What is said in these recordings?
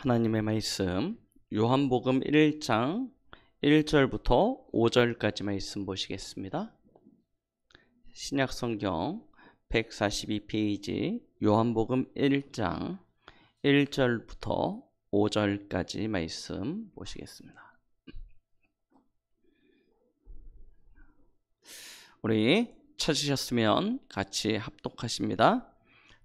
하나님의 말씀 요한복음 1장 1절부터 5절까지 말씀 보시겠습니다. 신약성경 142페이지 요한복음 1장 1절부터 5절까지 말씀 보시겠습니다. 우리 찾으셨으면 같이 합독하십니다.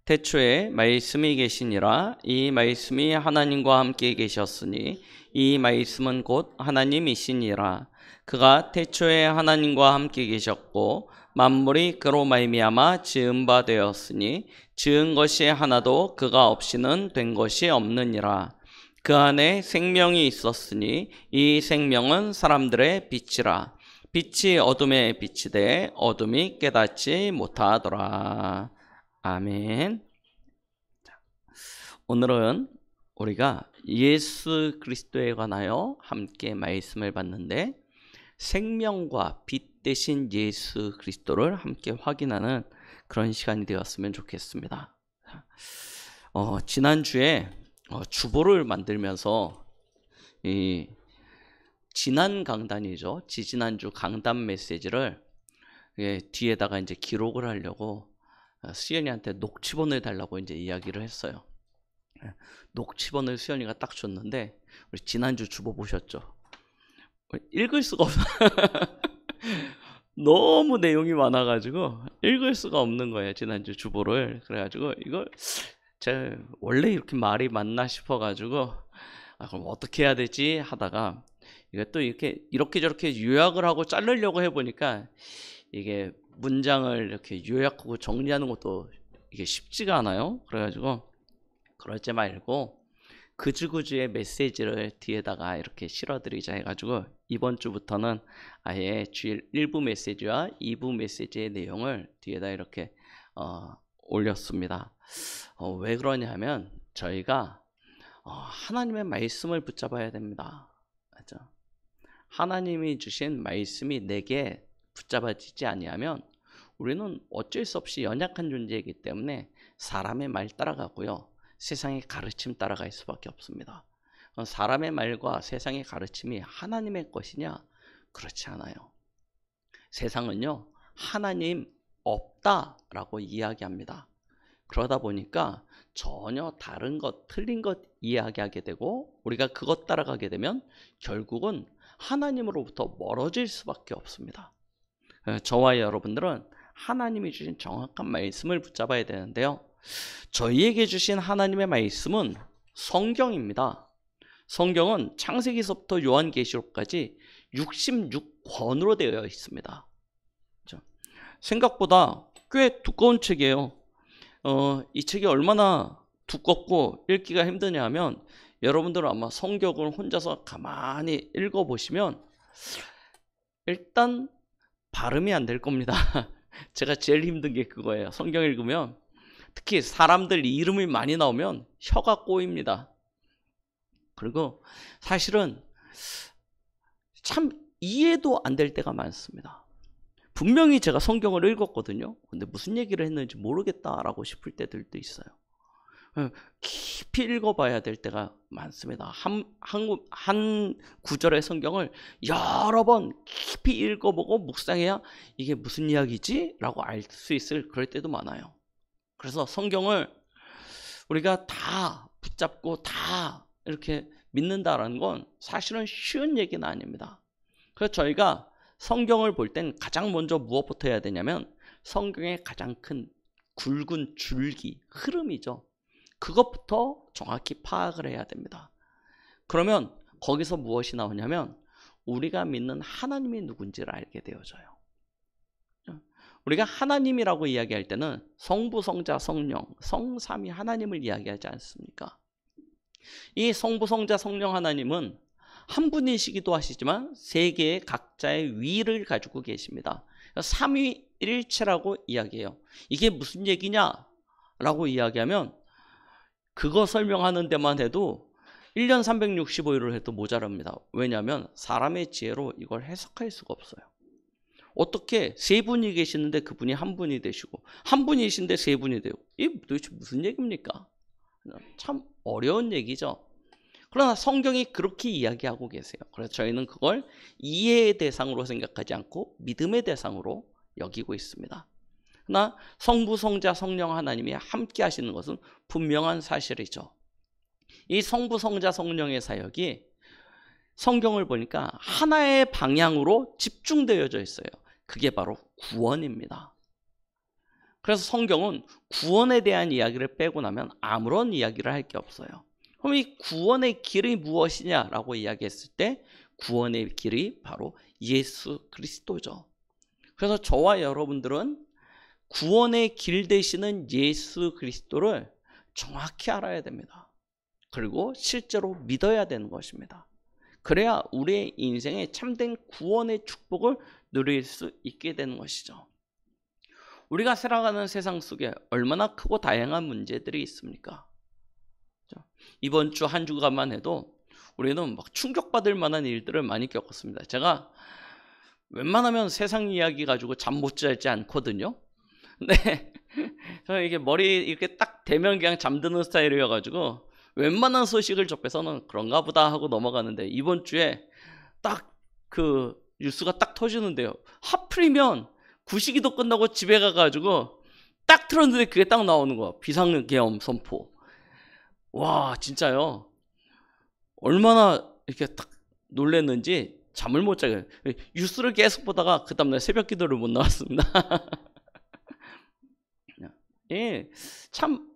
태초에 말씀이 계시니라. 이 말씀이 하나님과 함께 계셨으니 이 말씀은 곧 하나님이시니라. 그가 태초에 하나님과 함께 계셨고 만물이 그로 말미암아 지은 바 되었으니 지은 것이 하나도 그가 없이는 된 것이 없느니라. 그 안에 생명이 있었으니 이 생명은 사람들의 빛이라. 빛이 어둠에 비치되 어둠이 깨닫지 못하더라. 아멘. 오늘은 우리가 예수 그리스도에 관하여 함께 말씀을 봤는데 생명과 빛 대신 예수 그리스도를 함께 확인하는 그런 시간이 되었으면 좋겠습니다. 지난주에 주보를 만들면서 이 지난 강단이죠. 지지난주 강단 메시지를 뒤에다가 이제 기록을 하려고 수연이한테 녹취본을 달라고 이제 이야기를 했어요. 녹취본을 수연이가 딱 줬는데 우리 지난주 주보 보셨죠? 읽을 수가 없어. 너무 내용이 많아가지고 읽을 수가 없는 거예요. 지난주 주보를. 그래가지고 이걸 제가 원래 이렇게 말이 많나 싶어가지고 그럼 어떻게 해야 되지 하다가 이것도 이렇게 저렇게 요약을 하고 자르려고 해보니까 이게 문장을 이렇게 요약하고 정리하는 것도 이게 쉽지가 않아요. 그래가지고 그러지 말고 그주그주의 메시지를 뒤에다가 이렇게 실어드리자 해가지고 이번 주부터는 아예 주일 1부 메시지와 2부 메시지의 내용을 뒤에다 이렇게 올렸습니다. 왜 그러냐면 저희가 하나님의 말씀을 붙잡아야 됩니다. 맞죠? 하나님이 주신 말씀이 내게 붙잡아지지 아니하면 우리는 어쩔 수 없이 연약한 존재이기 때문에 사람의 말 따라가고요. 세상의 가르침 따라갈 수밖에 없습니다. 사람의 말과 세상의 가르침이 하나님의 것이냐? 그렇지 않아요. 세상은요, 하나님 없다라고 이야기합니다. 그러다 보니까 전혀 다른 것, 틀린 것 이야기하게 되고 우리가 그것 따라가게 되면 결국은 하나님으로부터 멀어질 수밖에 없습니다. 저와 여러분들은 하나님이 주신 정확한 말씀을 붙잡아야 되는데요. 저희에게 주신 하나님의 말씀은 성경입니다. 성경은 창세기서부터 요한계시록까지 66권으로 되어 있습니다. 생각보다 꽤 두꺼운 책이에요. 이 책이 얼마나 두껍고 읽기가 힘드냐 하면 여러분들은 아마 성경을 혼자서 가만히 읽어보시면 일단 발음이 안 될 겁니다. 제가 제일 힘든 게 그거예요. 성경 읽으면 특히 사람들 이름이 많이 나오면 혀가 꼬입니다. 그리고 사실은 참 이해도 안 될 때가 많습니다. 분명히 제가 성경을 읽었거든요. 근데 무슨 얘기를 했는지 모르겠다라고 싶을 때들도 있어요. 깊이 읽어봐야 될 때가 많습니다. 한 구절의 성경을 여러 번 깊이 읽어보고 묵상해야 이게 무슨 이야기지? 라고 알 수 있을 그럴 때도 많아요. 그래서 성경을 우리가 다 붙잡고 다 이렇게 믿는다라는 건 사실은 쉬운 얘기는 아닙니다. 그래서 저희가 성경을 볼 땐 가장 먼저 무엇부터 해야 되냐면 성경의 가장 큰 굵은 줄기, 흐름이죠. 그것부터 정확히 파악을 해야 됩니다. 그러면 거기서 무엇이 나오냐면 우리가 믿는 하나님이 누군지를 알게 되어져요. 우리가 하나님이라고 이야기할 때는 성부, 성자, 성령, 성삼위 하나님을 이야기하지 않습니까? 이 성부, 성자, 성령 하나님은 한 분이시기도 하시지만 세 개의 각자의 위를 가지고 계십니다. 삼위일체라고 이야기해요. 이게 무슨 얘기냐라고 이야기하면 그거 설명하는 데만 해도 1년 365일을 해도 모자랍니다. 왜냐하면 사람의 지혜로 이걸 해석할 수가 없어요. 어떻게 세 분이 계시는데 그분이 한 분이 되시고 한 분이신데 세 분이 되고 이게 도대체 무슨 얘기입니까? 참 어려운 얘기죠. 그러나 성경이 그렇게 이야기하고 계세요. 그래서 저희는 그걸 이해의 대상으로 생각하지 않고 믿음의 대상으로 여기고 있습니다. 그러나 성부, 성자, 성령 하나님이 함께 하시는 것은 분명한 사실이죠. 이 성부, 성자, 성령의 사역이 성경을 보니까 하나의 방향으로 집중되어져 있어요. 그게 바로 구원입니다. 그래서 성경은 구원에 대한 이야기를 빼고 나면 아무런 이야기를 할 게 없어요. 그럼 이 구원의 길이 무엇이냐라고 이야기했을 때 구원의 길이 바로 예수 그리스도죠. 그래서 저와 여러분들은 구원의 길 되시는 예수 그리스도를 정확히 알아야 됩니다. 그리고 실제로 믿어야 되는 것입니다. 그래야 우리의 인생에 참된 구원의 축복을 누릴 수 있게 되는 것이죠. 우리가 살아가는 세상 속에 얼마나 크고 다양한 문제들이 있습니까? 이번 주 한 주간만 해도 우리는 막 충격받을 만한 일들을 많이 겪었습니다. 제가 웬만하면 세상 이야기 가지고 잠 못 자지 않거든요. 근데 저는 이게 머리 이렇게 딱 대면 그냥 잠드는 스타일이어가지고 웬만한 소식을 접해서는 그런가 보다 하고 넘어가는데 이번 주에 딱 그 뉴스가 딱 터지는데요. 하필이면 구시기도 끝나고 집에 가가지고 딱 틀었는데 그게 딱 나오는 거야. 비상계엄 선포. 와, 진짜요. 얼마나 이렇게 딱 놀랬는지 잠을 못 자게. 뉴스를 계속 보다가 그 다음날 새벽 기도를 못 나왔습니다. 예, 참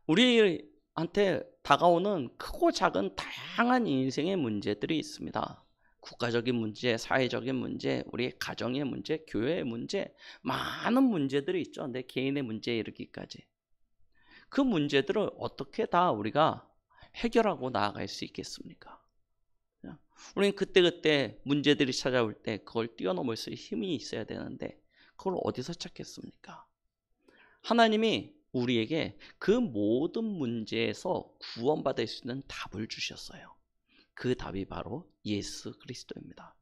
우리한테 다가오는 크고 작은 다양한 인생의 문제들이 있습니다. 국가적인 문제, 사회적인 문제, 우리 가정의 문제, 교회의 문제, 많은 문제들이 있죠. 내 개인의 문제에 이르기까지. 그 문제들을 어떻게 다 우리가 해결하고 나아갈 수 있겠습니까? 우리는 그때그때 문제들이 찾아올 때 그걸 뛰어넘을 수 있는 힘이 있어야 되는데 그걸 어디서 찾겠습니까? 하나님이 우리에게 그 모든 문제에서 구원받을 수 있는 답을 주셨어요. 그 답이 바로 예수 그리스도입니다.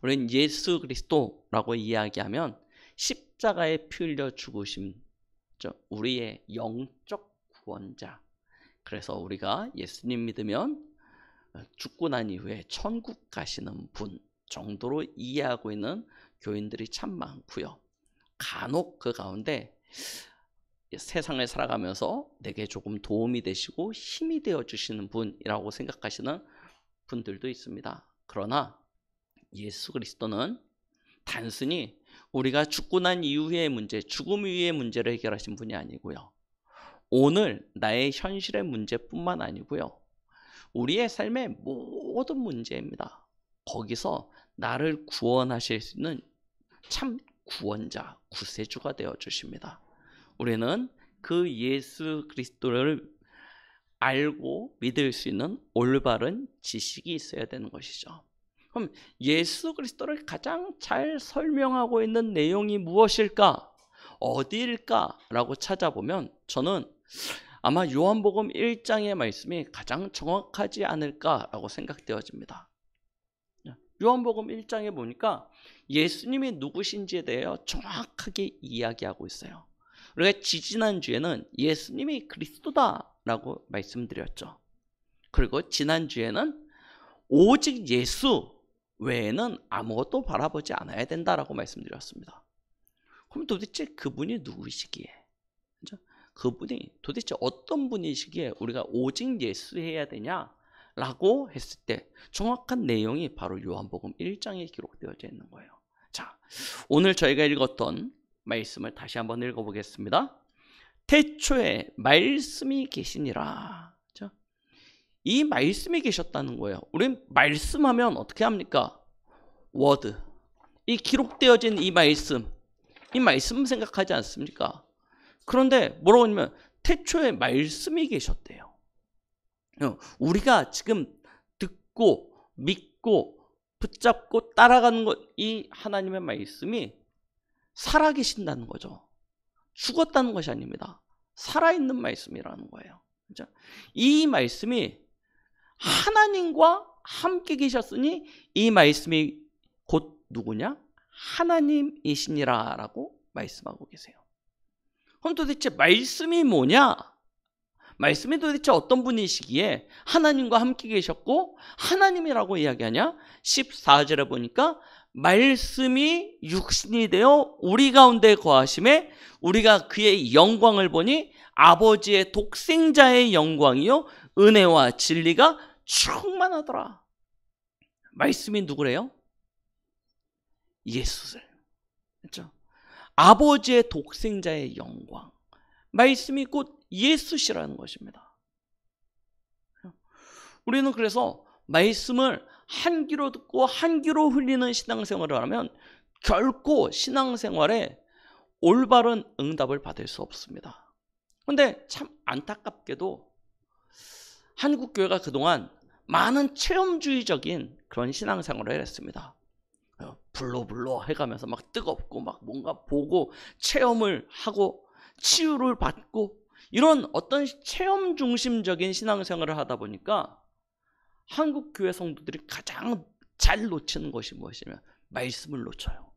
우리는 예수 그리스도라고 이야기하면 십자가에 피 흘려 죽으심, 우리의 영적 구원자. 그래서 우리가 예수님 믿으면 죽고 난 이후에 천국 가시는 분 정도로 이해하고 있는 교인들이 참 많고요. 간혹 그 가운데 세상을 살아가면서 내게 조금 도움이 되시고 힘이 되어 주시는 분이라고 생각하시는 분들도 있습니다. 그러나 예수 그리스도는 단순히 우리가 죽고 난 이후의 문제, 죽음 이후의 문제를 해결하신 분이 아니고요. 오늘 나의 현실의 문제뿐만 아니고요. 우리의 삶의 모든 문제입니다. 거기서 나를 구원하실 수 있는 참 구원자, 구세주가 되어 주십니다. 우리는 그 예수 그리스도를 알고 믿을 수 있는 올바른 지식이 있어야 되는 것이죠. 그럼 예수 그리스도를 가장 잘 설명하고 있는 내용이 무엇일까? 어디일까? 라고 찾아보면 저는 아마 요한복음 1장의 말씀이 가장 정확하지 않을까라고 생각되어집니다. 요한복음 1장에 보니까 예수님이 누구신지에 대해 정확하게 이야기하고 있어요. 우리가 지지난주에는 예수님이 그리스도다라고 말씀드렸죠. 그리고 지난주에는 오직 예수 외에는 아무것도 바라보지 않아야 된다라고 말씀드렸습니다. 그럼 도대체 그분이 누구시기에? 그렇죠? 그분이 도대체 어떤 분이시기에 우리가 오직 예수 해야 되냐라고 했을 때 정확한 내용이 바로 요한복음 1장에 기록되어져 있는 거예요. 자, 오늘 저희가 읽었던 말씀을 다시 한번 읽어보겠습니다. 태초에 말씀이 계시니라. 그렇죠? 이 말씀이 계셨다는 거예요. 우린 말씀하면 어떻게 합니까? 워드. 이 기록되어진 이 말씀 생각하지 않습니까? 그런데 뭐라고 하냐면 태초에 말씀이 계셨대요. 우리가 지금 듣고 믿고 붙잡고 따라가는 것, 이 하나님의 말씀이 살아계신다는 거죠. 죽었다는 것이 아닙니다. 살아있는 말씀이라는 거예요. 그렇죠? 이 말씀이 하나님과 함께 계셨으니 이 말씀이 곧 누구냐? 하나님이시니라 라고 말씀하고 계세요. 그럼 도대체 말씀이 뭐냐? 말씀이 도대체 어떤 분이시기에 하나님과 함께 계셨고 하나님이라고 이야기하냐? 14절에 보니까 말씀이 육신이 되어 우리 가운데 거하심에 우리가 그의 영광을 보니 아버지의 독생자의 영광이요 은혜와 진리가 충만하더라. 말씀이 누구래요? 예수를. 그렇죠? 아버지의 독생자의 영광. 말씀이 곧 예수시라는 것입니다. 우리는 그래서 말씀을 한 귀로 듣고 한 귀로 흘리는 신앙생활을 하면 결코 신앙생활에 올바른 응답을 받을 수 없습니다. 그런데 참 안타깝게도 한국교회가 그동안 많은 체험주의적인 그런 신앙생활을 했습니다. 불로 해가면서 막 뜨겁고 막 뭔가 보고 체험을 하고 치유를 받고 이런 어떤 체험 중심적인 신앙생활을 하다 보니까 한국 교회 성도들이 가장 잘 놓치는 것이 무엇이냐면 말씀을 놓쳐요.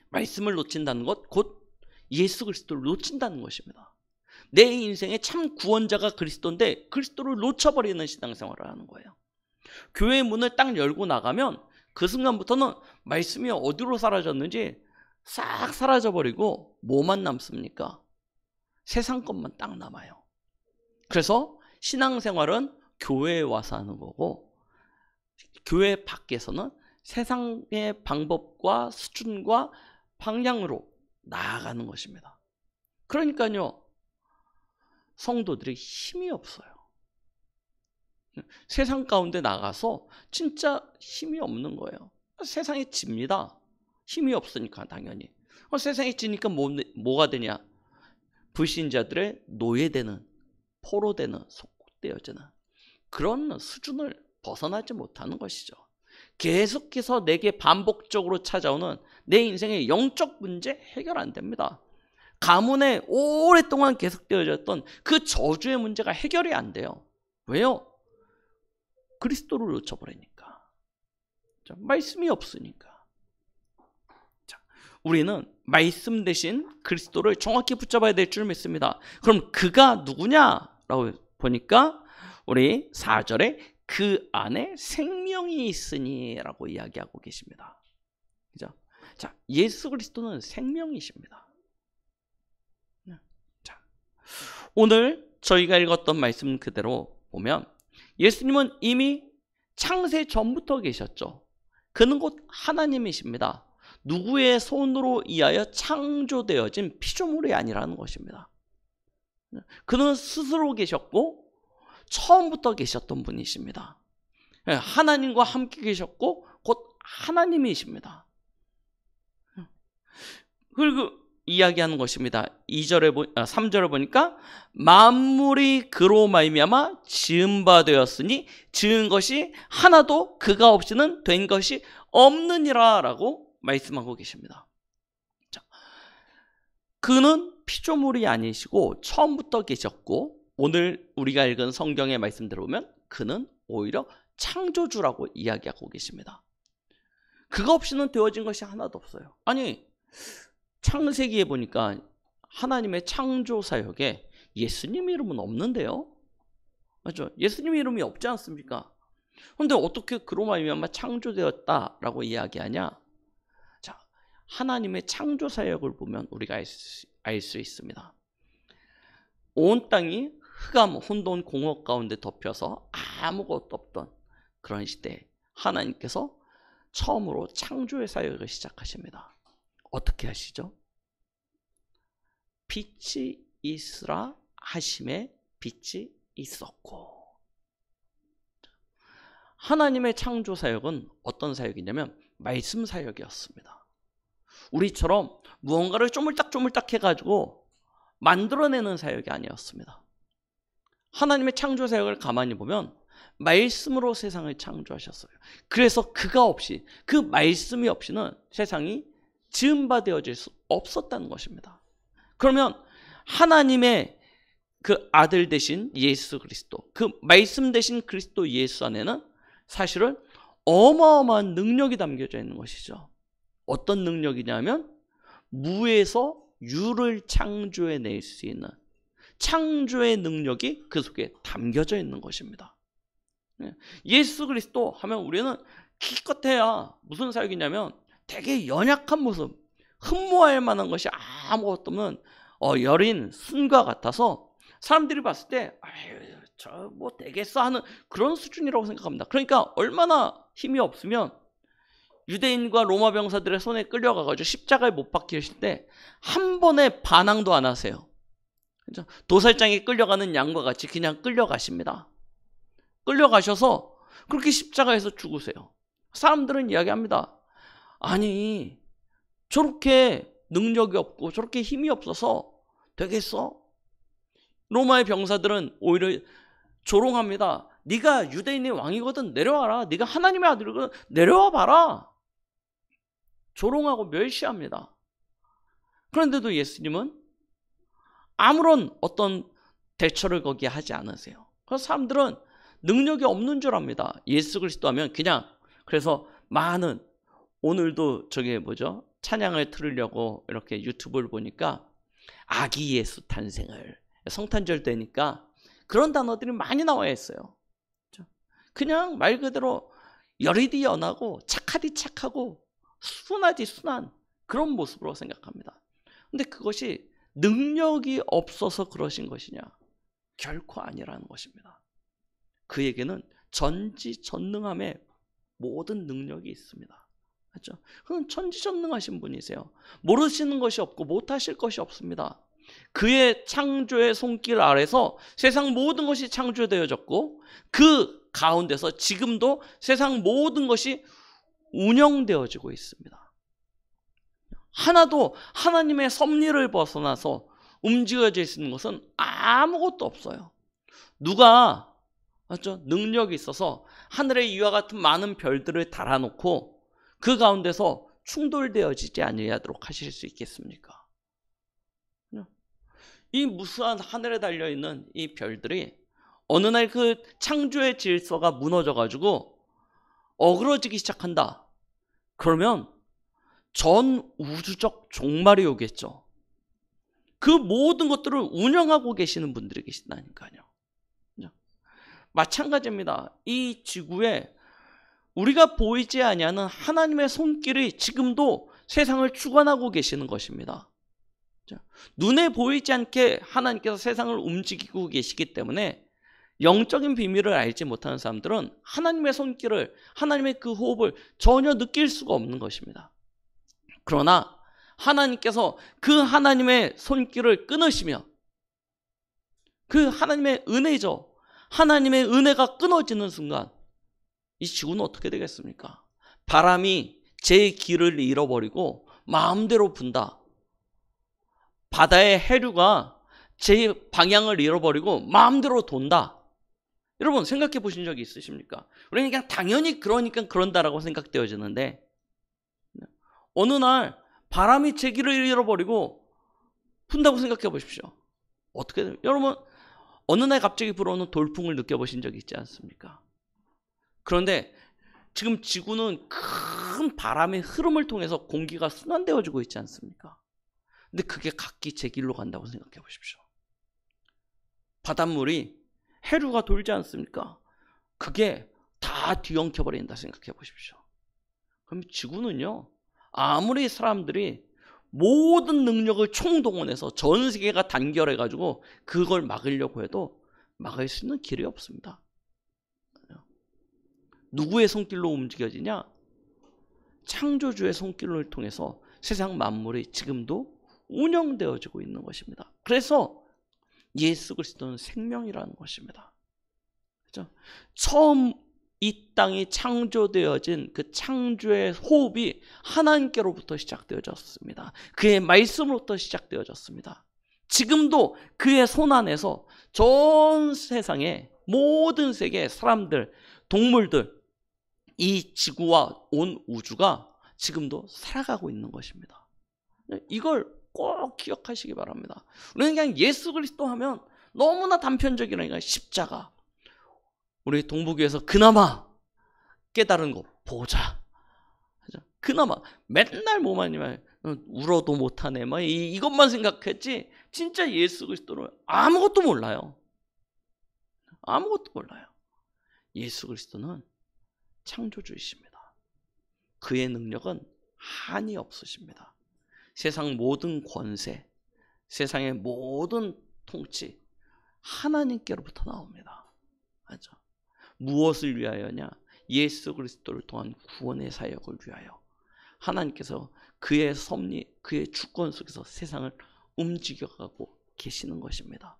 말씀을 놓친다는 것, 곧 예수 그리스도를 놓친다는 것입니다. 내 인생의 참 구원자가 그리스도인데 그리스도를 놓쳐버리는 신앙생활을 하는 거예요. 교회 문을 딱 열고 나가면 그 순간부터는 말씀이 어디로 사라졌는지 싹 사라져버리고 뭐만 남습니까? 세상 것만 딱 남아요. 그래서 신앙생활은 교회에 와서 하는 거고 교회 밖에서는 세상의 방법과 수준과 방향으로 나아가는 것입니다. 그러니까요, 성도들이 힘이 없어요. 세상 가운데 나가서 진짜 힘이 없는 거예요. 세상에 집니다. 힘이 없으니까 당연히. 세상에 지니까 뭐가 되냐? 불신자들의 노예되는, 포로되는, 속국되어지는 그런 수준을 벗어나지 못하는 것이죠. 계속해서 내게 반복적으로 찾아오는 내 인생의 영적 문제 해결 안 됩니다. 가문에 오랫동안 계속되어졌던 그 저주의 문제가 해결이 안 돼요. 왜요? 그리스도를 놓쳐버리니까. 말씀이 없으니까. 우리는 말씀 대신 그리스도를 정확히 붙잡아야 될 줄 믿습니다. 그럼 그가 누구냐라고 보니까 우리 4절에 그 안에 생명이 있으니 라고 이야기하고 계십니다. 그죠? 자, 예수 그리스도는 생명이십니다. 자, 오늘 저희가 읽었던 말씀 그대로 보면 예수님은 이미 창세 전부터 계셨죠. 그는 곧 하나님이십니다. 누구의 손으로 인하여 창조되어진 피조물이 아니라는 것입니다. 그는 스스로 계셨고 처음부터 계셨던 분이십니다. 하나님과 함께 계셨고 곧 하나님이십니다. 그리고 이야기하는 것입니다. 3절을 보니까 만물이 그로 말미암아 지은 바 되었으니 지은 것이 하나도 그가 없이는 된 것이 없느니라 라고 말씀하고 계십니다. 자, 그는 피조물이 아니시고 처음부터 계셨고 오늘 우리가 읽은 성경의 말씀대로 보면 그는 오히려 창조주라고 이야기하고 계십니다. 그가 없이는 되어진 것이 하나도 없어요. 아니 창세기에 보니까 하나님의 창조 사역에 예수님 이름은 없는데요. 맞죠? 예수님 이름이 없지 않습니까? 그런데 어떻게 그로 말미암아 창조되었다라고 이야기하냐? 자, 하나님의 창조 사역을 보면 우리가 알 수 있습니다. 온 땅이 흑암, 혼돈, 공허 가운데 덮여서 아무것도 없던 그런 시대에 하나님께서 처음으로 창조의 사역을 시작하십니다. 어떻게 하시죠? 빛이 있으라 하심에 빛이 있었고. 하나님의 창조 사역은 어떤 사역이냐면 말씀 사역이었습니다. 우리처럼 무언가를 쪼물딱쪼물딱 해가지고 만들어내는 사역이 아니었습니다. 하나님의 창조 사역을 가만히 보면 말씀으로 세상을 창조하셨어요. 그래서 그가 없이, 그 말씀이 없이는 세상이 지은 바 되어질 수 없었다는 것입니다. 그러면 하나님의 그 아들 되신 예수 그리스도, 그 말씀 되신 그리스도 예수 안에는 사실은 어마어마한 능력이 담겨져 있는 것이죠. 어떤 능력이냐면 무에서 유를 창조해낼 수 있는 창조의 능력이 그 속에 담겨져 있는 것입니다. 예수 그리스도 하면 우리는 기껏해야 무슨 사역이냐면 되게 연약한 모습, 흠모할 만한 것이 아무것도 없는 여린 순과 같아서 사람들이 봤을 때 저 뭐 되겠어 하는 그런 수준이라고 생각합니다. 그러니까 얼마나 힘이 없으면 유대인과 로마 병사들의 손에 끌려가가지고 십자가에 못 박히실 때 한 번에 반항도 안 하세요. 그렇죠? 도살장에 끌려가는 양과 같이 그냥 끌려가십니다. 끌려가셔서 그렇게 십자가에서 죽으세요. 사람들은 이야기합니다. 아니 저렇게 능력이 없고 저렇게 힘이 없어서 되겠어? 로마의 병사들은 오히려 조롱합니다. 네가 유대인의 왕이거든 내려와라. 네가 하나님의 아들이거든 내려와 봐라. 조롱하고 멸시합니다. 그런데도 예수님은 아무런 어떤 대처를 거기에 하지 않으세요. 그래서 사람들은 능력이 없는 줄 압니다. 예수 그리스도 하면 그냥. 그래서 많은 오늘도 찬양을 들으려고 이렇게 유튜브를 보니까 아기 예수 탄생을 성탄절 때니까 그런 단어들이 많이 나와 있어요. 그냥 말 그대로 열이디 연하고 착하디 착하고 순하디 순한 그런 모습으로 생각합니다. 근데 그것이 능력이 없어서 그러신 것이냐? 결코 아니라는 것입니다. 그에게는 전지전능함의 모든 능력이 있습니다. 그렇죠? 그건 천지전능하신 분이세요. 모르시는 것이 없고 못하실 것이 없습니다. 그의 창조의 손길 아래서 세상 모든 것이 창조되어졌고 그 가운데서 지금도 세상 모든 것이 운영되어지고 있습니다. 하나도 하나님의 섭리를 벗어나서 움직여질 수 있는 것은 아무것도 없어요. 누가 맞죠? 능력이 있어서 하늘에 이와 같은 많은 별들을 달아놓고 그 가운데서 충돌되어지지 아니하도록 하실 수 있겠습니까? 이 무수한 하늘에 달려있는 이 별들이 어느 날 그 창조의 질서가 무너져가지고 어그러지기 시작한다. 그러면 전 우주적 종말이 오겠죠. 그 모든 것들을 운영하고 계시는 분들이 계신다니까요. 마찬가지입니다. 이 지구에 우리가 보이지 아니하는 하나님의 손길이 지금도 세상을 주관하고 계시는 것입니다. 눈에 보이지 않게 하나님께서 세상을 움직이고 계시기 때문에 영적인 비밀을 알지 못하는 사람들은 하나님의 손길을, 하나님의 그 호흡을 전혀 느낄 수가 없는 것입니다. 그러나 하나님께서 그 하나님의 손길을 끊으시며 그 하나님의 은혜죠. 하나님의 은혜가 끊어지는 순간 이 지구는 어떻게 되겠습니까? 바람이 제 길을 잃어버리고 마음대로 분다. 바다의 해류가 제 방향을 잃어버리고 마음대로 돈다. 여러분 생각해 보신 적이 있으십니까? 우리는 그냥 당연히 그러니까 그런다라고 생각되어지는데 어느 날 바람이 제 길을 잃어버리고 푼다고 생각해 보십시오. 어떻게 돼요? 여러분 어느 날 갑자기 불어오는 돌풍을 느껴보신 적이 있지 않습니까? 그런데 지금 지구는 큰 바람의 흐름을 통해서 공기가 순환되어지고 있지 않습니까? 근데 그게 각기 제 길로 간다고 생각해 보십시오. 바닷물이 해류가 돌지 않습니까? 그게 다 뒤엉켜버린다 생각해 보십시오. 그럼 지구는요, 아무리 사람들이 모든 능력을 총동원해서 전 세계가 단결해가지고 그걸 막으려고 해도 막을 수 있는 길이 없습니다. 누구의 손길로 움직여지냐? 창조주의 손길을 통해서 세상 만물이 지금도 운영되어지고 있는 것입니다. 그래서 예수 그리스도는 생명이라는 것입니다. 그렇죠? 처음 이 땅이 창조되어진 그 창조의 호흡이 하나님께로부터 시작되어졌습니다. 그의 말씀으로부터 시작되어졌습니다. 지금도 그의 손 안에서 전 세상의 모든 세계의 사람들, 동물들, 이 지구와 온 우주가 지금도 살아가고 있는 것입니다. 이걸 꼭 기억하시기 바랍니다. 우리는 그냥 예수 그리스도 하면 너무나 단편적이라니까 십자가. 우리 동북교에서 그나마 깨달은 거 보자. 그나마 맨날 뭐만 하냐면 울어도 못하네. 뭐 이것만 생각했지 진짜 예수 그리스도는 아무것도 몰라요. 아무것도 몰라요. 예수 그리스도는 창조주이십니다. 그의 능력은 한이 없으십니다. 세상 모든 권세, 세상의 모든 통치 하나님께로부터 나옵니다. 맞죠? 무엇을 위하여냐? 예수 그리스도를 통한 구원의 사역을 위하여 하나님께서 그의 섭리, 그의 주권 속에서 세상을 움직여가고 계시는 것입니다.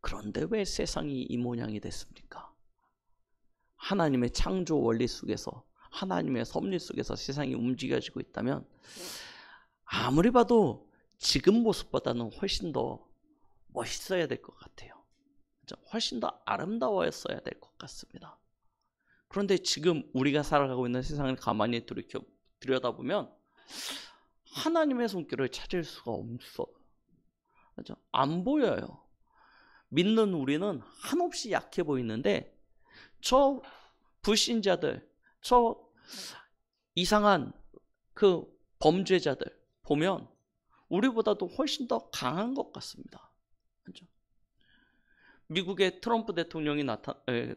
그런데 왜 세상이 이 모양이 됐습니까? 하나님의 창조 원리 속에서, 하나님의 섭리 속에서 세상이 움직여지고 있다면 아무리 봐도 지금 모습보다는 훨씬 더 멋있어야 될 것 같아요. 훨씬 더 아름다워야 될 것 같습니다. 그런데 지금 우리가 살아가고 있는 세상을 가만히 들여다보면 하나님의 손길을 찾을 수가 없어. 그렇죠? 안 보여요. 믿는 우리는 한없이 약해 보이는데 저 불신자들, 저 이상한 그 범죄자들 보면 우리보다도 훨씬 더 강한 것 같습니다. 그렇죠? 미국의 트럼프 대통령이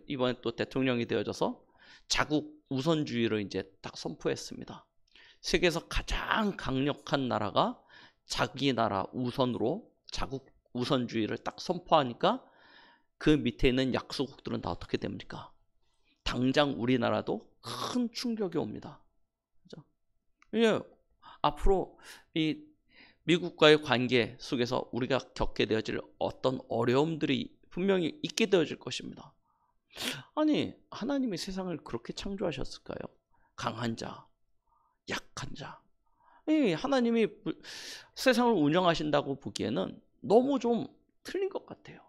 이번에 또 대통령이 되어져서 자국 우선주의를 이제 딱 선포했습니다. 세계에서 가장 강력한 나라가 자기 나라 우선으로 자국 우선주의를 딱 선포하니까 그 밑에 있는 약소국들은 다 어떻게 됩니까? 당장 우리나라도 큰 충격이 옵니다. 그렇죠? 예, 앞으로 이 미국과의 관계 속에서 우리가 겪게 되어질 어떤 어려움들이 분명히 있게 되어질 것입니다. 아니, 하나님이 세상을 그렇게 창조하셨을까요? 강한 자, 약한 자. 하나님이 세상을 운영하신다고 보기에는 너무 좀 틀린 것 같아요.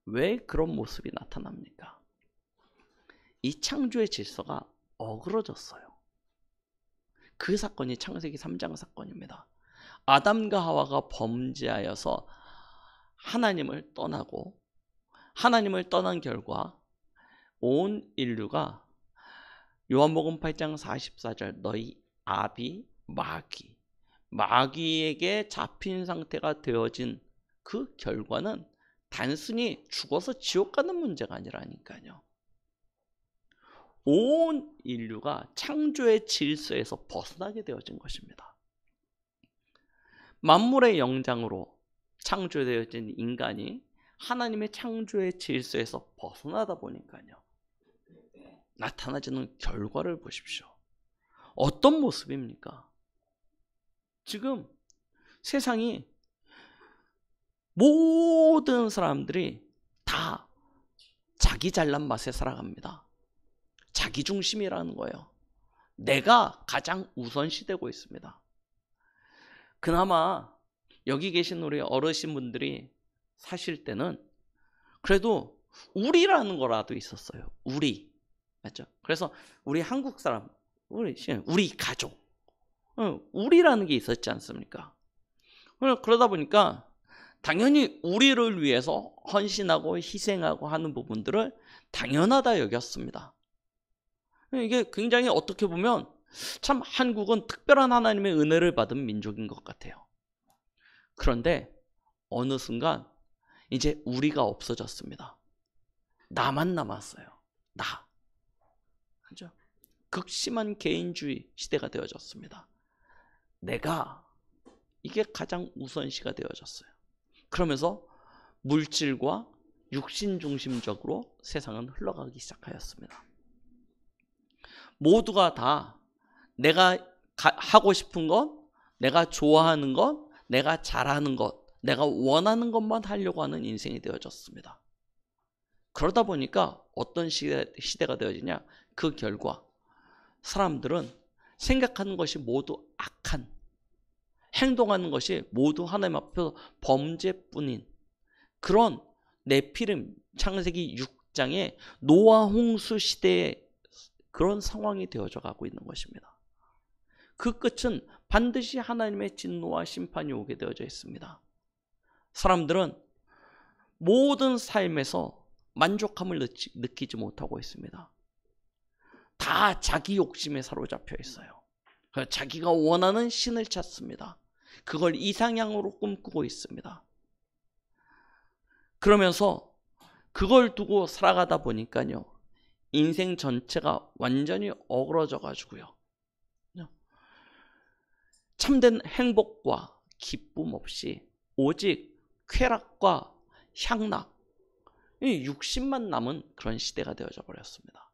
왜 그런 모습이 나타납니까? 이 창조의 질서가 어그러졌어요. 그 사건이 창세기 3장 사건입니다. 아담과 하와가 범죄하여서 하나님을 떠나고 하나님을 떠난 결과 온 인류가 요한복음 8장 44절 너희 아비 마귀에게 잡힌 상태가 되어진 그 결과는 단순히 죽어서 지옥 가는 문제가 아니라니까요. 온 인류가 창조의 질서에서 벗어나게 되어진 것입니다. 만물의 영장으로 창조되어진 인간이 하나님의 창조의 질서에서 벗어나다 보니까요. 나타나지는 결과를 보십시오. 어떤 모습입니까? 지금 세상이 모든 사람들이 다 자기 잘난 맛에 살아갑니다. 자기 중심이라는 거예요. 내가 가장 우선시되고 있습니다. 그나마 여기 계신 우리 어르신분들이 사실 때는 그래도 우리라는 거라도 있었어요. 우리. 맞죠? 그래서 우리 한국 사람, 우리 가족, 우리라는 게 있었지 않습니까? 그러다 보니까 당연히 우리를 위해서 헌신하고 희생하고 하는 부분들을 당연하다 여겼습니다. 이게 굉장히 어떻게 보면 참 한국은 특별한 하나님의 은혜를 받은 민족인 것 같아요. 그런데 어느 순간 이제 우리가 없어졌습니다. 나만 남았어요. 나. 그죠? 극심한 개인주의 시대가 되어졌습니다. 내가 이게 가장 우선시가 되어졌어요. 그러면서 물질과 육신 중심적으로 세상은 흘러가기 시작하였습니다. 모두가 다 내가 하고 싶은 것, 내가 좋아하는 것, 내가 잘하는 것, 내가 원하는 것만 하려고 하는 인생이 되어졌습니다. 그러다 보니까 어떤 시대가 되어지냐? 그 결과 사람들은 생각하는 것이 모두 악한, 행동하는 것이 모두 하나님 앞에서 범죄뿐인 그런 네피림 창세기 6장의 노아 홍수 시대의 그런 상황이 되어져 가고 있는 것입니다. 그 끝은 반드시 하나님의 진노와 심판이 오게 되어져 있습니다. 사람들은 모든 삶에서 만족함을 느끼지 못하고 있습니다. 다 자기 욕심에 사로잡혀 있어요. 자기가 원하는 신을 찾습니다. 그걸 이상향으로 꿈꾸고 있습니다. 그러면서 그걸 두고 살아가다 보니까요, 인생 전체가 완전히 어그러져 가지고요, 참된 행복과 기쁨 없이 오직 쾌락과 향락, 육신만 남은 그런 시대가 되어져 버렸습니다.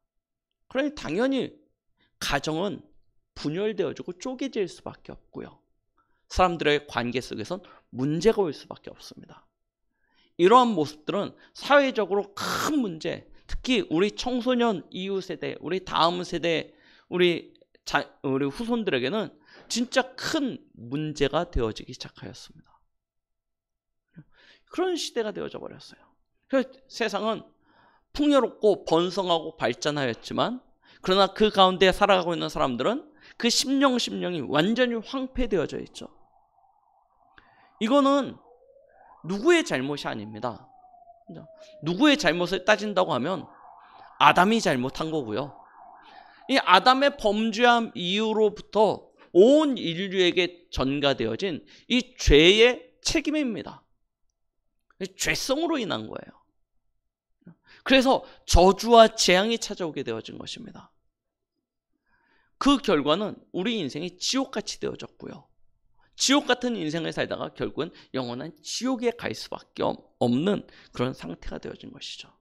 그러니 당연히 가정은 분열되어지고 쪼개질 수밖에 없고요, 사람들의 관계 속에선 문제가 올 수밖에 없습니다. 이러한 모습들은 사회적으로 큰 문제, 특히 우리 청소년 이후 세대, 우리 다음 세대, 우리 후손들에게는 진짜 큰 문제가 되어지기 시작하였습니다. 그런 시대가 되어져 버렸어요. 그래서 세상은 풍요롭고 번성하고 발전하였지만, 그러나 그 가운데 살아가고 있는 사람들은 그 심령이 완전히 황폐되어져 있죠. 이거는 누구의 잘못이 아닙니다. 누구의 잘못을 따진다고 하면 아담이 잘못한 거고요, 이 아담의 범죄함 이후로부터 온 인류에게 전가되어진 이 죄의 책임입니다. 죄성으로 인한 거예요. 그래서 저주와 재앙이 찾아오게 되어진 것입니다. 그 결과는 우리 인생이 지옥같이 되어졌고요, 지옥 같은 인생을 살다가 결국은 영원한 지옥에 갈 수밖에 없는 그런 상태가 되어진 것이죠.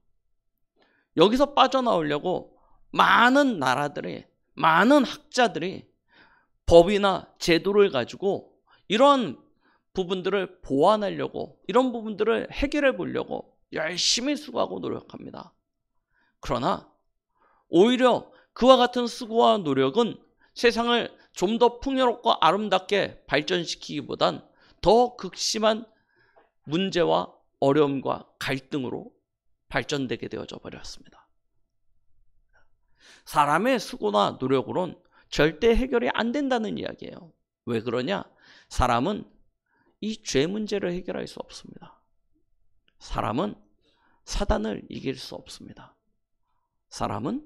여기서 빠져나오려고 많은 나라들이, 많은 학자들이 법이나 제도를 가지고 이런 부분들을 보완하려고, 이런 부분들을 해결해 보려고 열심히 수고하고 노력합니다. 그러나 오히려 그와 같은 수고와 노력은 세상을 좀 더 풍요롭고 아름답게 발전시키기보단 더 극심한 문제와 어려움과 갈등으로 발전되게 되어져 버렸습니다. 사람의 수고나 노력으로는 절대 해결이 안 된다는 이야기예요. 왜 그러냐? 사람은 이 죄 문제를 해결할 수 없습니다. 사람은 사단을 이길 수 없습니다. 사람은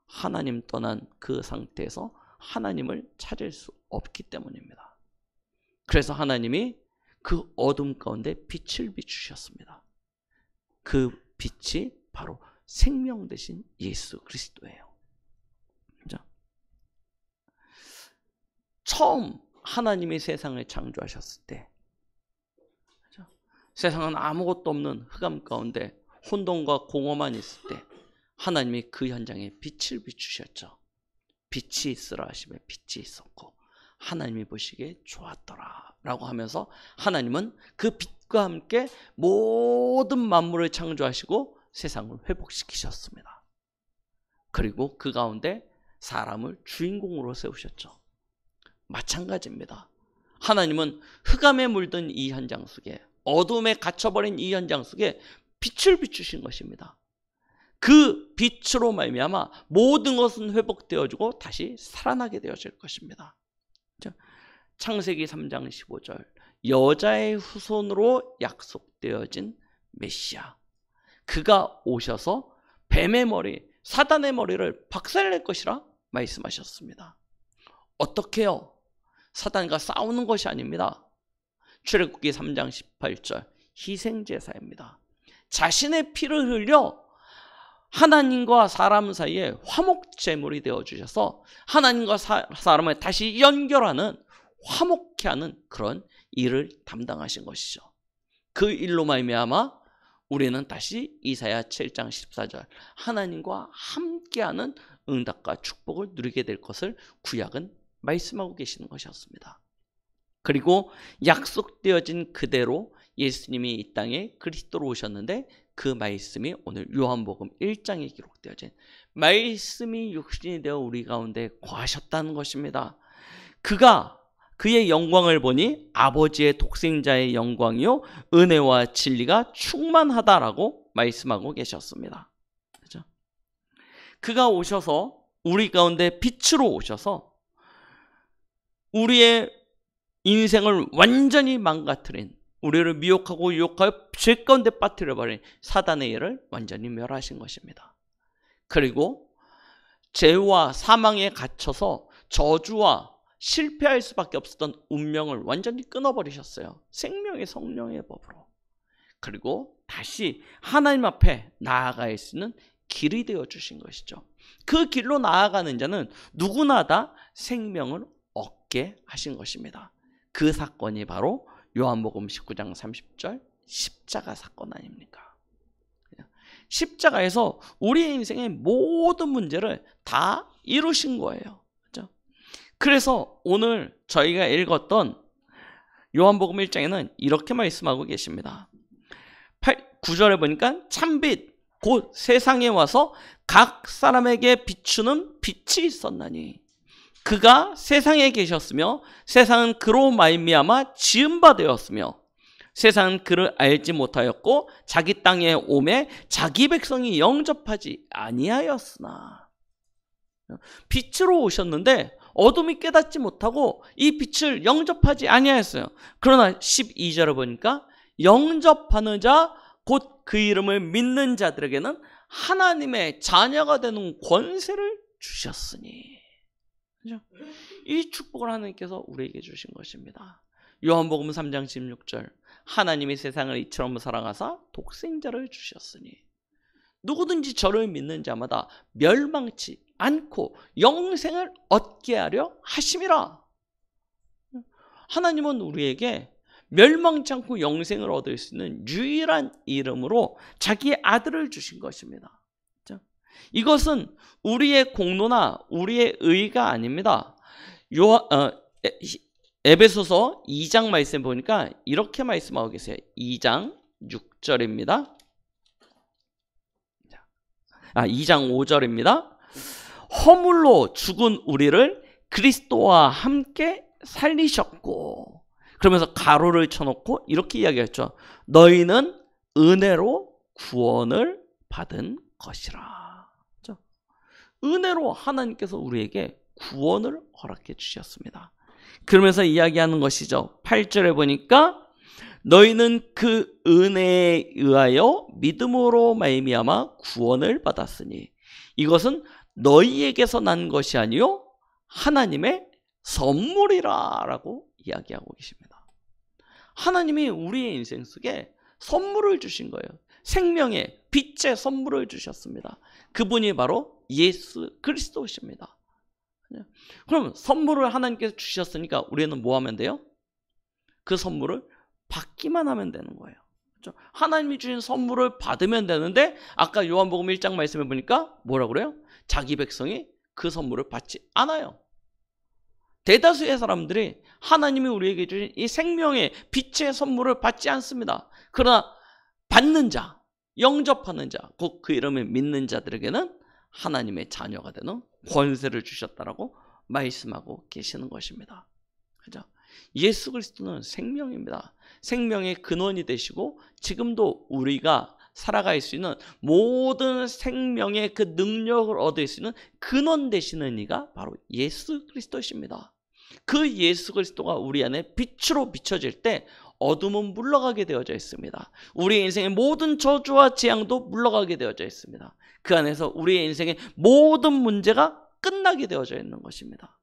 하나님 떠난 그 상태에서 하나님을 찾을 수 없기 때문입니다. 그래서 하나님이 그 어둠 가운데 빛을 비추셨습니다. 그 빛이 바로 생명 되신 예수 그리스도예요. 처음 하나님이 세상을 창조하셨을 때, 세상은 아무것도 없는 흑암 가운데 혼돈과 공허만 있을 때 하나님이 그 현장에 빛을 비추셨죠. 빛이 있으라 하시며 빛이 있었고 하나님이 보시기에 좋았더라 라고 하면서 하나님은 그 빛과 함께 모든 만물을 창조하시고 세상을 회복시키셨습니다. 그리고 그 가운데 사람을 주인공으로 세우셨죠. 마찬가지입니다. 하나님은 흑암에 물든 이 현장 속에, 어둠에 갇혀버린 이 현장 속에 빛을 비추신 것입니다. 그 빛으로 말미암아 모든 것은 회복되어지고 다시 살아나게 되어질 것입니다. 창세기 3장 15절, 여자의 후손으로 약속되어진 메시아, 그가 오셔서 뱀의 머리, 사단의 머리를 박살낼 것이라 말씀하셨습니다. 어떻게요? 사단과 싸우는 것이 아닙니다. 출애굽기 3장 18절, 희생제사입니다. 자신의 피를 흘려 하나님과 사람 사이에 화목제물이 되어주셔서 하나님과 사람을 다시 연결하는, 화목케 하는 그런 일을 담당하신 것이죠. 그 일로 말미암아 우리는 다시 이사야 7장 14절, 하나님과 함께하는 응답과 축복을 누리게 될 것을 구약은 말씀하고 계시는 것이었습니다. 그리고 약속되어진 그대로 예수님이 이 땅에 그리스도로 오셨는데, 그 말씀이 오늘 요한복음 1장에 기록되어진 말씀이 육신이 되어 우리 가운데 거하셨다는 것입니다. 그가 그의 영광을 보니 아버지의 독생자의 영광이요 은혜와 진리가 충만하다라고 말씀하고 계셨습니다. 그렇죠? 그가 오셔서 우리 가운데 빛으로 오셔서 우리의 인생을 완전히 망가뜨린, 우리를 미혹하고 유혹하여 죄 가운데 빠뜨려버린 사단의 일을 완전히 멸하신 것입니다. 그리고 죄와 사망에 갇혀서 저주와 실패할 수밖에 없었던 운명을 완전히 끊어버리셨어요. 생명의 성령의 법으로. 그리고 다시 하나님 앞에 나아갈 수 있는 길이 되어주신 것이죠. 그 길로 나아가는 자는 누구나 다 생명을 얻게 하신 것입니다. 그 사건이 바로 요한복음 19장 30절 십자가 사건 아닙니까? 십자가에서 우리의 인생의 모든 문제를 다 이루신 거예요. 그렇죠? 그래서 오늘 저희가 읽었던 요한복음 1장에는 이렇게 말씀하고 계십니다. 9절에 보니까 참빛 곧 세상에 와서 각 사람에게 비추는 빛이 있었나니 그가 세상에 계셨으며 세상은 그로 말미암아 지은 바 되었으며 세상은 그를 알지 못하였고 자기 땅에 오매 자기 백성이 영접하지 아니하였으나 빛으로 오셨는데 어둠이 깨닫지 못하고 이 빛을 영접하지 아니하였어요. 그러나 12절을 보니까 영접하는 자 곧 그 이름을 믿는 자들에게는 하나님의 자녀가 되는 권세를 주셨으니 그렇죠? 이 축복을 하나님께서 우리에게 주신 것입니다. 요한복음 3장 16절 하나님이 세상을 이처럼 사랑하사 독생자를 주셨으니 누구든지 저를 믿는 자마다 멸망치 않고 영생을 얻게 하려 하심이라. 하나님은 우리에게 멸망치 않고 영생을 얻을 수 있는 유일한 이름으로 자기 아들을 주신 것입니다. 이것은 우리의 공로나 우리의 의가 아닙니다. 에베소서 2장 말씀 보니까 이렇게 말씀하고 계세요. 2장 6절입니다. 2장 5절입니다. 허물로 죽은 우리를 그리스도와 함께 살리셨고 그러면서 가로를 쳐놓고 이렇게 이야기했죠. 너희는 은혜로 구원을 받은 것이라. 그렇죠? 은혜로 하나님께서 우리에게 구원을 허락해 주셨습니다. 그러면서 이야기하는 것이죠. 8절에 보니까 너희는 그 은혜에 의하여 믿음으로 말미암아 구원을 받았으니 이것은 너희에게서 난 것이 아니요 하나님의 선물이라 라고 이야기하고 계십니다. 하나님이 우리의 인생 속에 선물을 주신 거예요. 생명의 빛의 선물을 주셨습니다. 그분이 바로 예수 그리스도십니다. 그럼 선물을 하나님께서 주셨으니까 우리는 뭐 하면 돼요? 그 선물을 받기만 하면 되는 거예요. 그렇죠? 하나님이 주신 선물을 받으면 되는데 아까 요한복음 1장 말씀해 보니까 뭐라고 그래요? 자기 백성이 그 선물을 받지 않아요. 대다수의 사람들이 하나님이 우리에게 주신 이 생명의 빛의 선물을 받지 않습니다. 그러나 받는 자, 영접하는 자, 곧 그 이름을 믿는 자들에게는 하나님의 자녀가 되는 권세를 주셨다라고 말씀하고 계시는 것입니다. 그죠? 예수 그리스도는 생명입니다. 생명의 근원이 되시고 지금도 우리가 살아갈 수 있는 모든 생명의 그 능력을 얻을 수 있는 근원 되시는 이가 바로 예수 그리스도십니다. 그 예수 그리스도가 우리 안에 빛으로 비춰질 때 어둠은 물러가게 되어져 있습니다. 우리의 인생의 모든 저주와 재앙도 물러가게 되어져 있습니다. 그 안에서 우리의 인생의 모든 문제가 끝나게 되어져 있는 것입니다.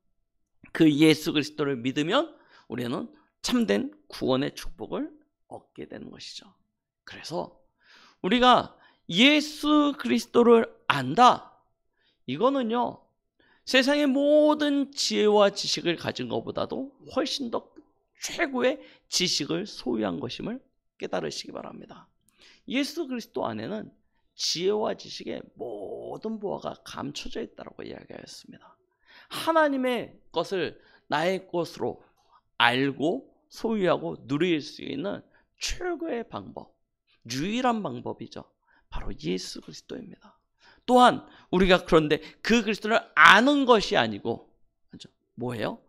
그 예수 그리스도를 믿으면 우리는 참된 구원의 축복을 얻게 되는 것이죠. 그래서 우리가 예수 그리스도를 안다. 이거는요. 세상의 모든 지혜와 지식을 가진 것보다도 훨씬 더 최고의 지식을 소유한 것임을 깨달으시기 바랍니다. 예수 그리스도 안에는 지혜와 지식의 모든 보화가 감춰져 있다고 이야기하였습니다. 하나님의 것을 나의 것으로 알고 소유하고 누릴 수 있는 최고의 방법, 유일한 방법이죠. 바로 예수 그리스도입니다. 또한 우리가 그런데 그 그리스도를 아는 것이 아니고 뭐예요?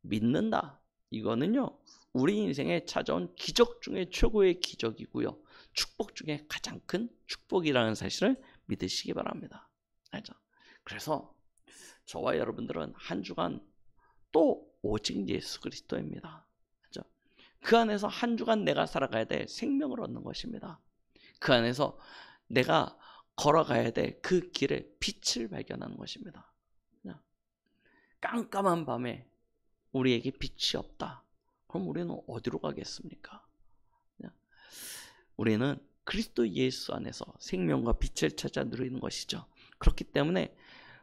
믿는다. 이거는요. 우리 인생에 찾아온 기적 중에 최고의 기적이고요. 축복 중에 가장 큰 축복이라는 사실을 믿으시기 바랍니다. 알죠? 그래서 저와 여러분들은 한 주간 또 오직 예수 그리스도입니다. 그렇죠? 그 안에서 한 주간 내가 살아가야 될 생명을 얻는 것입니다. 그 안에서 내가 걸어가야 될 그 길의 빛을 발견하는 것입니다. 깜깜한 밤에 우리에게 빛이 없다. 그럼 우리는 어디로 가겠습니까? 우리는 그리스도 예수 안에서 생명과 빛을 찾아 누리는 것이죠. 그렇기 때문에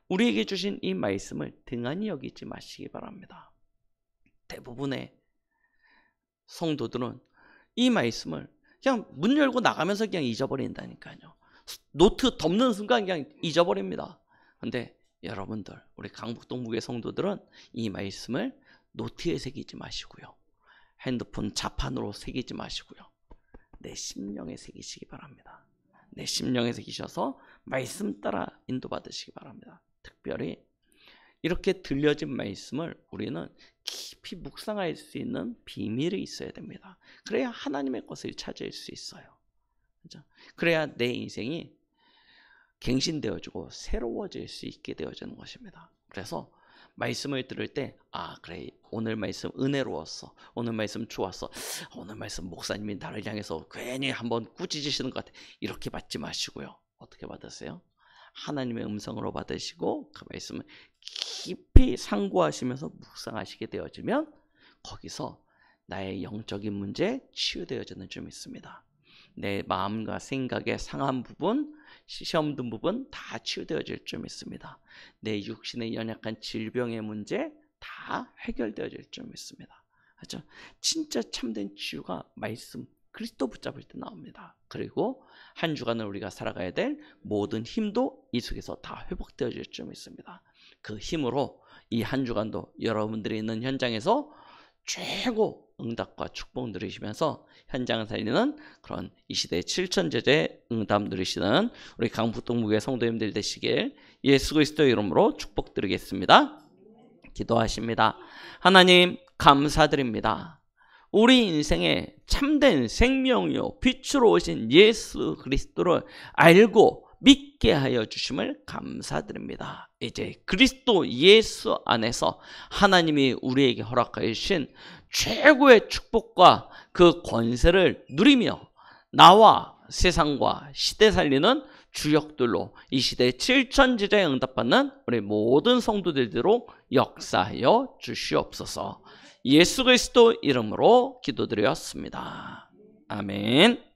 우리에게 주신 이 말씀을 등한히 여기지 마시기 바랍니다. 대부분의 성도들은 이 말씀을 그냥 문 열고 나가면서 그냥 잊어버린다니까요. 노트 덮는 순간 그냥 잊어버립니다. 근데 여러분들, 우리 강북동북의 성도들은 이 말씀을 노트에 새기지 마시고요. 핸드폰 자판으로 새기지 마시고요. 내 심령에 새기시기 바랍니다. 내 심령에 새기셔서 말씀 따라 인도받으시기 바랍니다. 특별히 이렇게 들려진 말씀을 우리는 깊이 묵상할 수 있는 비밀이 있어야 됩니다. 그래야 하나님의 것을 찾을 수 있어요. 그렇죠? 그래야 내 인생이 갱신되어지고 새로워질 수 있게 되어지는 것입니다. 그래서 말씀을 들을 때 그래, 오늘 말씀 은혜로웠어, 오늘 말씀 좋았어, 오늘 말씀 목사님이 나를 향해서 괜히 한번 꾸짖으시는 것 같아, 이렇게 받지 마시고요. 어떻게 받으세요? 하나님의 음성으로 받으시고 그 말씀을 깊이 상고하시면서 묵상하시게 되어지면 거기서 나의 영적인 문제에 치유되어지는 줄 믿습니다. 내 마음과 생각의 상한 부분, 시험 든 부분 다 치유되어질 줄 믿습니다. 내 육신의 연약한 질병의 문제 다 해결되어질 줄 믿습니다. 그렇죠? 진짜 참된 치유가 말씀, 그리스도 붙잡을 때 나옵니다. 그리고 한 주간을 우리가 살아가야 될 모든 힘도 이 속에서 다 회복되어질 줄 믿습니다. 그 힘으로 이 한 주간도 여러분들이 있는 현장에서 최고 응답과 축복 누리시면서 현장을 살리는 그런 이 시대의 7천제자의 응답 누리시는 우리 강북동북의 성도님들 되시길 예수 그리스도의 이름으로 축복드리겠습니다. 기도하십니다. 하나님 감사드립니다. 우리 인생에 참된 생명이요 빛으로 오신 예수 그리스도를 알고 믿게 하여 주심을 감사드립니다. 이제 그리스도 예수 안에서 하나님이 우리에게 허락하여 주신 최고의 축복과 그 권세를 누리며 나와 세상과 시대 살리는 주역들로 이 시대의 7천제자에 응답받는 우리 모든 성도들대로 역사하여 주시옵소서. 예수 그리스도 이름으로 기도드렸습니다. 아멘.